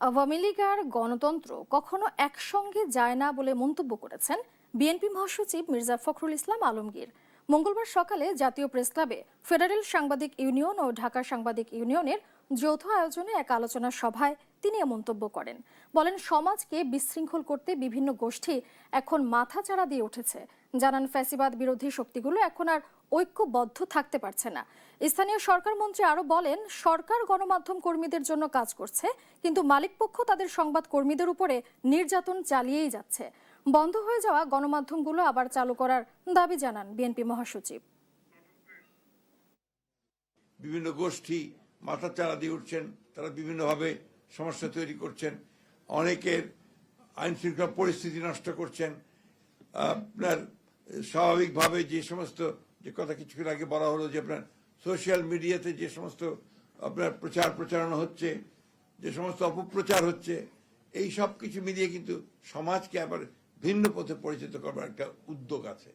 আওয়ামী লীগ আর গণতন্ত্র কখনো একসঙ্গে যায় না বলে মন্তব্য করেছেন বিএনপি মহাসচিব মির্জা ফখরুল ইসলাম আলমগীর। মঙ্গলবার সকালে জাতীয় প্রেসক্লাবে ফেডারেল সাংবাদিক ইউনিয়ন ও ঢাকা সাংবাদিক ইউনিয়নের যৌথ আয়োজনে এক আলোচনা সভায় তিনি এ মন্তব্য করেন। বলেন, সমাজকে বিশৃঙ্খল করতে বিভিন্ন গোষ্ঠী এখন মাথাচাড়া দিয়ে উঠেছে। জানান, ফ্যাসিবাদ বিরোধী শক্তিগুলো এখন আর ঐক্যবদ্ধ থাকতে পারছে না। স্থানীয় সরকার মন্ত্রী আরো বলেন, সরকার গণমাধ্যম কর্মীদের জন্য কাজ করছে, কিন্তু মালিকপক্ষ তাদের সংবাদ কর্মীদের উপরে নির্যাতন চালিয়েই যাচ্ছে। বন্ধ হয়ে যাওয়া গণমাধ্যমগুলো আবার চালু করার দাবি জানান বিএনপি মহাসচিব। বিভিন্ন গোষ্ঠী মাথাচাড়া দিয়ে উঠছেন, তারা বিভিন্নভাবে সমস্যা তৈরি করছেন, অনেকের আইন শৃঙ্খলা পরিস্থিতি নষ্ট করছেন। আপনার স্বাভাবিকভাবে যে সমস্ত যে কথা কিছুক্ষণ আগে বলা হলো, যে আপনার সোশ্যাল মিডিয়াতে যে সমস্ত আপনার প্রচারণা হচ্ছে, যে সমস্ত অপপ্রচার হচ্ছে, এই সব কিছু মিলিয়ে কিন্তু সমাজকে আবার ভিন্ন পথে পরিচিত করবার একটা উদ্যোগ আছে।